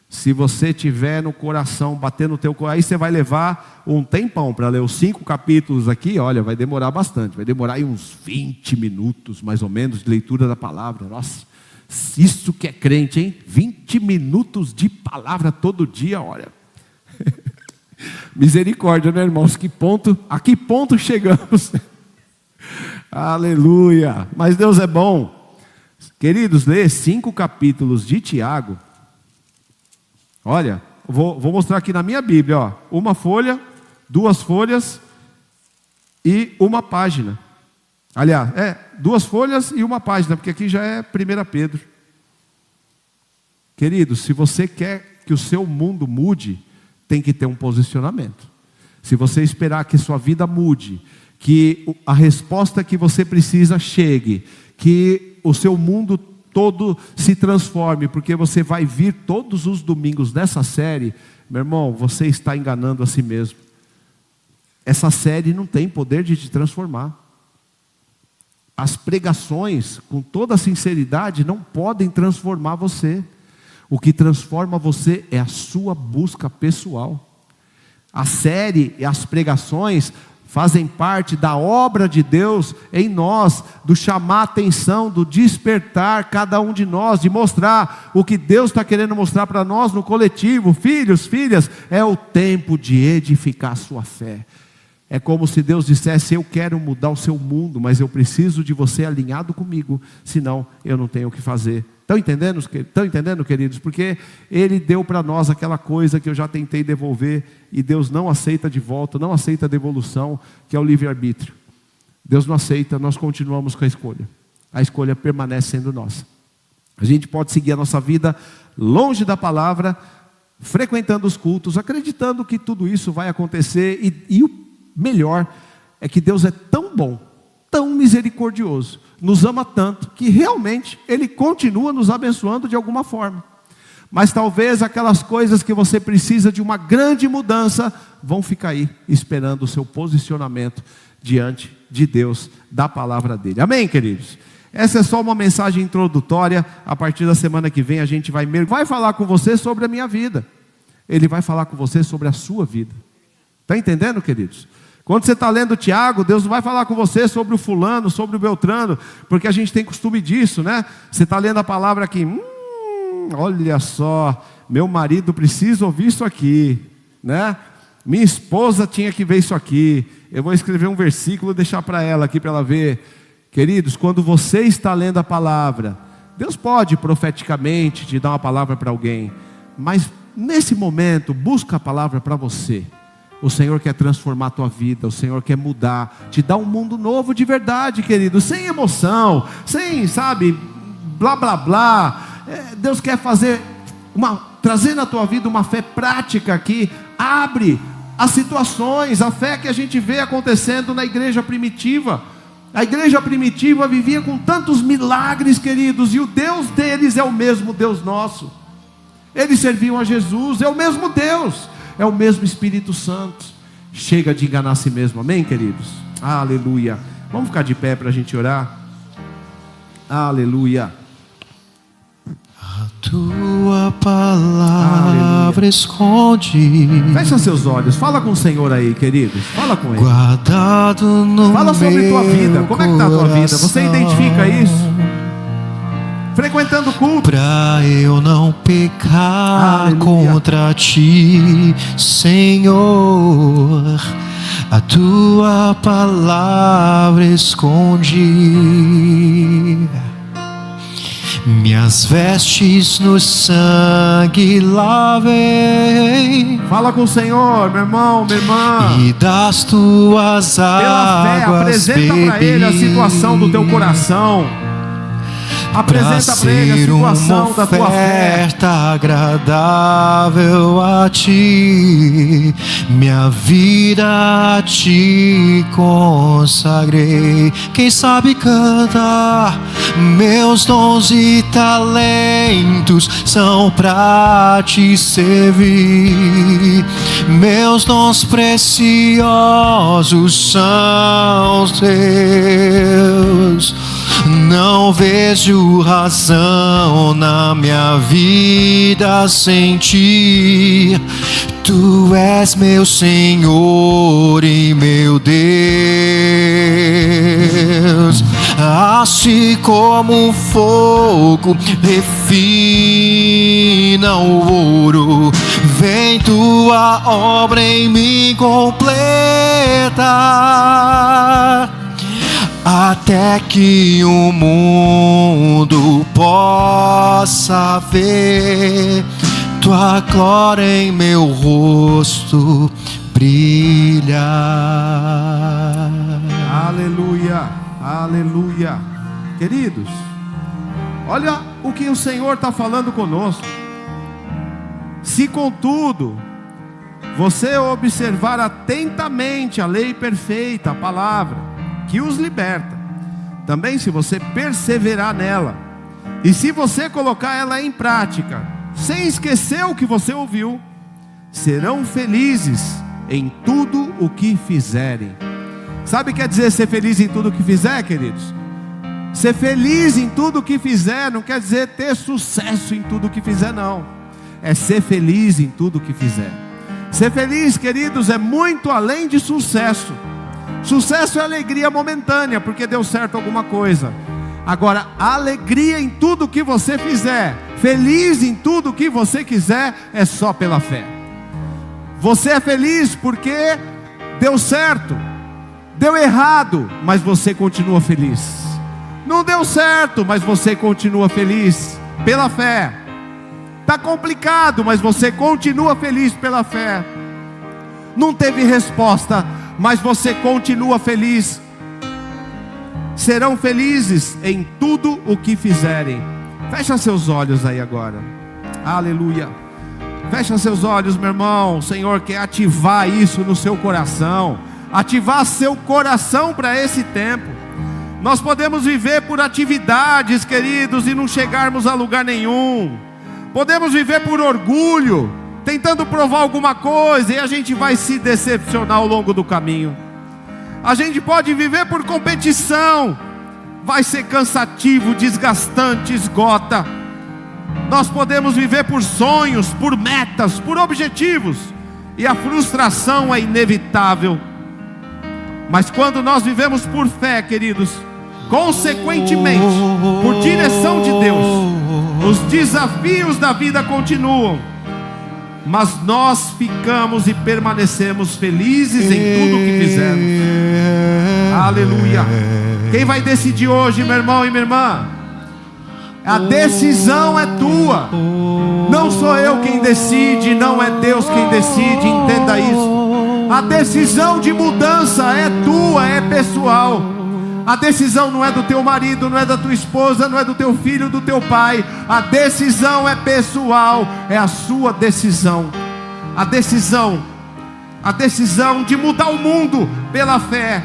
Se você tiver no coração, bater no teu coração, aí você vai levar um tempão para ler os 5 capítulos aqui. Olha, vai demorar bastante, vai demorar aí uns 20 minutos mais ou menos de leitura da palavra. Nossa, isso que é crente, hein? 20 minutos de palavra todo dia, olha. Misericórdia, né, irmãos? A que ponto chegamos? Aleluia! Mas Deus é bom. Queridos, ler 5 capítulos de Tiago. Olha, vou mostrar aqui na minha Bíblia, ó, 1 folha, 2 folhas e 1 página. Aliás, 2 folhas e 1 página, porque aqui já é 1 Pedro. Queridos, se você quer que o seu mundo mude, tem que ter um posicionamento. Se você esperar que sua vida mude, que a resposta que você precisa chegue, que o seu mundo todo se transforme, porque você vai vir todos os domingos nessa série, meu irmão, você está enganando a si mesmo. Essa série não tem poder de te transformar. As pregações, com toda sinceridade, não podem transformar você. O que transforma você é a sua busca pessoal. A série e as pregações fazem parte da obra de Deus em nós, do chamar a atenção, do despertar cada um de nós, de mostrar o que Deus está querendo mostrar para nós no coletivo. Filhos, filhas, é o tempo de edificar a sua fé. É como se Deus dissesse: eu quero mudar o seu mundo, mas eu preciso de você alinhado comigo, senão eu não tenho o que fazer. Estão entendendo, queridos? Porque Ele deu para nós aquela coisa que eu já tentei devolver, e Deus não aceita de volta, não aceita devolução, que é o livre-arbítrio. Deus não aceita, nós continuamos com a escolha permanece sendo nossa. A gente pode seguir a nossa vida longe da palavra, frequentando os cultos, acreditando que tudo isso vai acontecer, e o melhor é que Deus é tão bom, tão misericordioso, nos ama tanto, que realmente Ele continua nos abençoando de alguma forma. Mas talvez aquelas coisas que você precisa de uma grande mudança, vão ficar aí, esperando o seu posicionamento diante de Deus, da palavra dEle. Amém, queridos? Essa é só uma mensagem introdutória. A partir da semana que vem a gente vai falar com você sobre a minha vida. Ele vai falar com você sobre a sua vida. Está entendendo, queridos? Quando você está lendo Tiago, Deus não vai falar com você sobre o fulano, sobre o beltrano, porque a gente tem costume disso, né? Você está lendo a palavra aqui, olha só, meu marido precisa ouvir isso aqui, né? Minha esposa tinha que ver isso aqui. Eu vou escrever um versículo e deixar para ela aqui, para ela ver. Queridos, quando você está lendo a palavra, Deus pode profeticamente te dar uma palavra para alguém, mas nesse momento, busca a palavra para você. O Senhor quer transformar a tua vida, o Senhor quer mudar, te dar um mundo novo de verdade, querido, sem emoção, sem, sabe, blá blá blá. Deus quer trazer na tua vida uma fé prática que abre as situações, a fé que a gente vê acontecendo na igreja primitiva. A igreja primitiva vivia com tantos milagres, queridos, e o Deus deles é o mesmo Deus nosso. Eles serviam a Jesus, é o mesmo Deus, é o mesmo Espírito Santo. Chega de enganar a si mesmo, amém, queridos? Aleluia. Vamos ficar de pé para a gente orar? Aleluia. A tua palavra esconde. Fecha seus olhos, fala com o Senhor aí, queridos. Fala com Ele. Guardado no Fala sobre tua vida, como é que está a tua vida? Você identifica isso? Frequentando o culto, pra eu não pecar. Aleluia. Contra ti, Senhor, a tua palavra escondi. Minhas vestes no sangue lavei. fala com o Senhor, meu irmão, minha irmã. E das tuas Pela fé, águas apresenta para Ele a situação do teu coração. Apresenta para Ele a situação da tua fé. Oferta agradável a ti, minha vida a ti consagrei. Quem sabe canta, meus dons e talentos são pra te servir. Meus dons preciosos são teus. Não vejo razão na minha vida sem ti. Tu és meu Senhor e meu Deus. Assim como o fogo refina o ouro, vem tua obra em mim completa, até que o mundo possa ver tua glória em meu rosto brilhar. Aleluia, aleluia. Queridos, olha o que o Senhor está falando conosco. Se contudo você observar atentamente a lei perfeita, a palavra que os liberta, também se você perseverar nela, e se você colocar ela em prática, sem esquecer o que você ouviu, serão felizes em tudo o que fizerem. Sabe o que quer dizer ser feliz em tudo o que fizer, queridos? Ser feliz em tudo o que fizer não quer dizer ter sucesso em tudo o que fizer, não. É ser feliz em tudo o que fizer. Ser feliz, queridos, é muito além de sucesso. Sucesso é alegria momentânea, porque deu certo alguma coisa. Agora, alegria em tudo que você fizer, feliz em tudo que você quiser, é só pela fé. Você é feliz porque deu certo. Deu errado, mas você continua feliz. Não deu certo, mas você continua feliz pela fé. Está complicado, mas você continua feliz pela fé. Não teve resposta, mas você continua feliz. Serão felizes em tudo o que fizerem. Fecha seus olhos aí agora. Aleluia. Fecha seus olhos, meu irmão. O Senhor quer ativar isso no seu coração. Ativar seu coração para esse tempo. Nós podemos viver por atividades, queridos, e não chegarmos a lugar nenhum. Podemos viver por orgulho, tentando provar alguma coisa, e a gente vai se decepcionar ao longo do caminho. A gente pode viver por competição, vai ser cansativo, desgastante, esgota. Nós podemos viver por sonhos, por metas, por objetivos, e a frustração é inevitável. Mas quando nós vivemos por fé, queridos, consequentemente, por direção de Deus, os desafios da vida continuam. mas nós ficamos e permanecemos felizes em tudo o que fizermos. Aleluia. Quem vai decidir hoje, meu irmão e minha irmã? A decisão é tua. Não sou eu quem decide, não é Deus quem decide, entenda isso. A decisão de mudança é tua, é pessoal. A decisão não é do teu marido, não é da tua esposa, não é do teu filho, do teu pai. A decisão é pessoal, é a sua decisão. A decisão de mudar o mundo pela fé.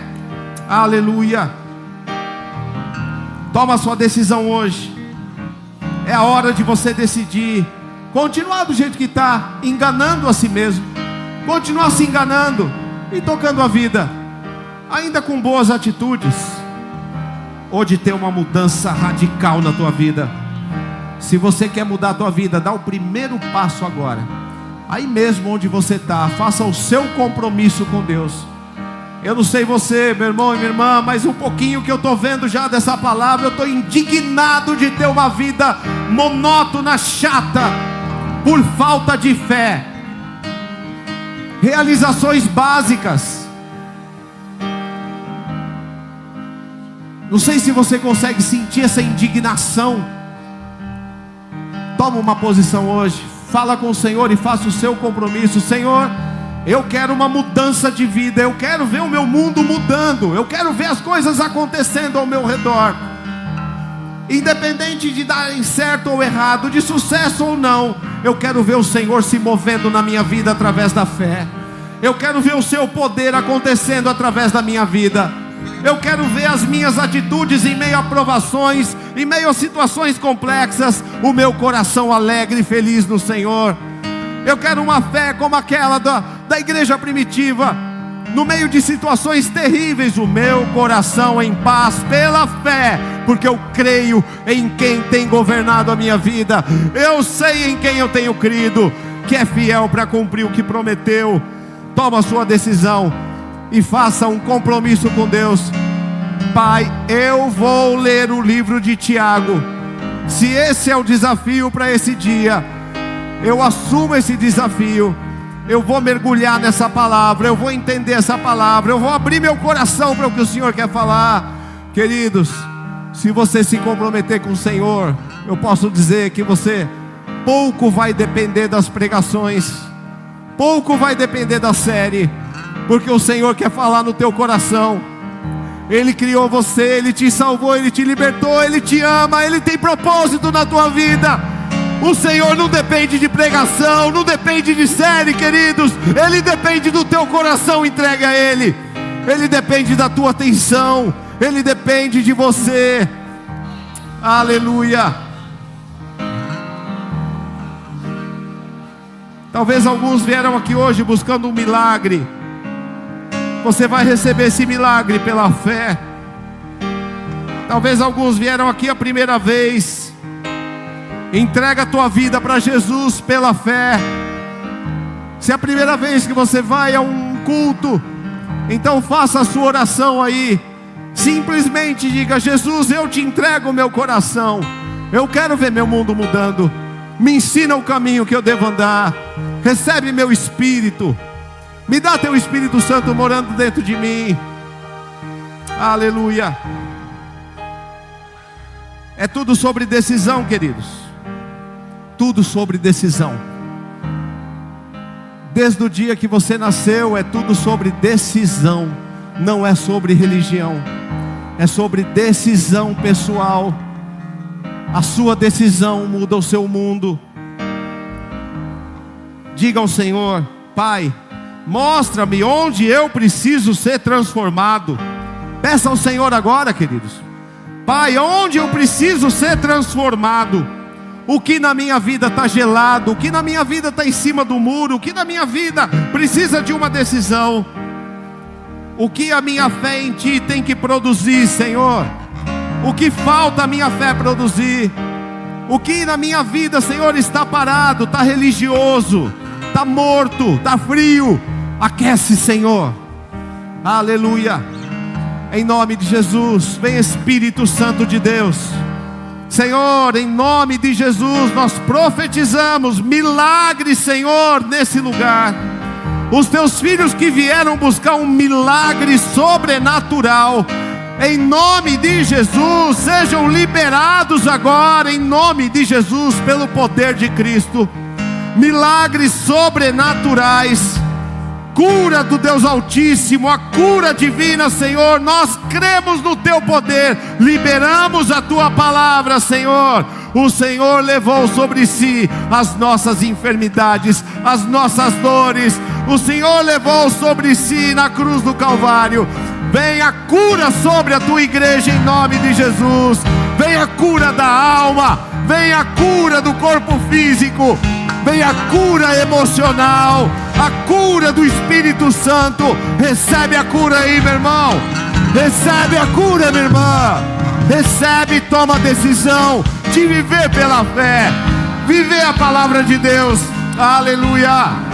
Aleluia. Toma a sua decisão hoje. É a hora de você decidir continuar do jeito que está, enganando a si mesmo, continuar se enganando e tocando a vida, ainda com boas atitudes, ou de ter uma mudança radical na tua vida. Se você quer mudar a tua vida, dá o primeiro passo agora, aí mesmo onde você está, faça o seu compromisso com Deus. Eu não sei você, meu irmão e minha irmã, mas um pouquinho que eu estou vendo já dessa palavra, eu estou indignado de ter uma vida monótona, chata, por falta de fé, realizações básicas. Não sei se você consegue sentir essa indignação. Toma uma posição hoje, fala com o Senhor e faça o seu compromisso. Senhor, eu quero uma mudança de vida, eu quero ver o meu mundo mudando, eu quero ver as coisas acontecendo ao meu redor, independente de darem certo ou errado, de sucesso ou não. Eu quero ver o Senhor se movendo na minha vida através da fé. Eu quero ver o seu poder acontecendo através da minha vida. Eu quero ver as minhas atitudes em meio a provações, em meio a situações complexas, o meu coração alegre e feliz no Senhor. Eu quero uma fé como aquela da igreja primitiva, no meio de situações terríveis, o meu coração em paz pela fé, porque eu creio em quem tem governado a minha vida. Eu sei em quem eu tenho crido, que é fiel para cumprir o que prometeu. Toma a sua decisão e faça um compromisso com Deus. Pai, eu vou ler o livro de Tiago. Se esse é o desafio para esse dia, eu assumo esse desafio. Eu vou mergulhar nessa palavra, eu vou entender essa palavra, eu vou abrir meu coração para o que o Senhor quer falar. Queridos, se você se comprometer com o Senhor, eu posso dizer que você pouco vai depender das pregações, pouco vai depender da série, porque o Senhor quer falar no teu coração. Ele criou você, Ele te salvou, Ele te libertou, Ele te ama, Ele tem propósito na tua vida. O Senhor não depende de pregação, não depende de série, queridos. Ele depende do teu coração entregue a Ele. Ele depende da tua atenção. Ele depende de você. Aleluia. Talvez alguns vieram aqui hoje buscando um milagre. Você vai receber esse milagre pela fé. Talvez alguns vieram aqui a primeira vez. Entrega a tua vida para Jesus pela fé. Se é a primeira vez que você vai a um culto, então faça a sua oração aí. Simplesmente diga: Jesus, eu te entrego o meu coração. Eu quero ver meu mundo mudando. Me ensina o caminho que eu devo andar. Recebe meu Espírito. Me dá teu Espírito Santo morando dentro de mim. Aleluia. É tudo sobre decisão, queridos. Tudo sobre decisão. Desde o dia que você nasceu, é tudo sobre decisão. Não é sobre religião. É sobre decisão pessoal. A sua decisão muda o seu mundo. Diga ao Senhor: Pai, mostra-me onde eu preciso ser transformado. Peça ao Senhor agora, queridos. Pai, onde eu preciso ser transformado? O que na minha vida está gelado? O que na minha vida está em cima do muro? O que na minha vida precisa de uma decisão? O que a minha fé em Ti tem que produzir, Senhor? O que falta a minha fé produzir? O que na minha vida, Senhor, está parado, está religioso, está morto, está frio? Aquece, Senhor. Aleluia. Em nome de Jesus, vem Espírito Santo de Deus. Senhor, em nome de Jesus, nós profetizamos milagres, Senhor, nesse lugar. Os teus filhos que vieram buscar um milagre sobrenatural, em nome de Jesus, sejam liberados agora, em nome de Jesus, pelo poder de Cristo. Milagres sobrenaturais, cura do Deus Altíssimo, a cura divina, Senhor. Nós cremos no teu poder, liberamos a tua palavra, Senhor. O Senhor levou sobre si as nossas enfermidades, as nossas dores. O Senhor levou sobre si na cruz do Calvário. Venha a cura sobre a tua igreja em nome de Jesus. Venha a cura da alma, venha a cura do corpo físico, venha a cura emocional, a cura do Espírito Santo. Recebe a cura aí, meu irmão. Recebe a cura, minha irmã. Recebe e toma a decisão de viver pela fé, viver a palavra de Deus. Aleluia.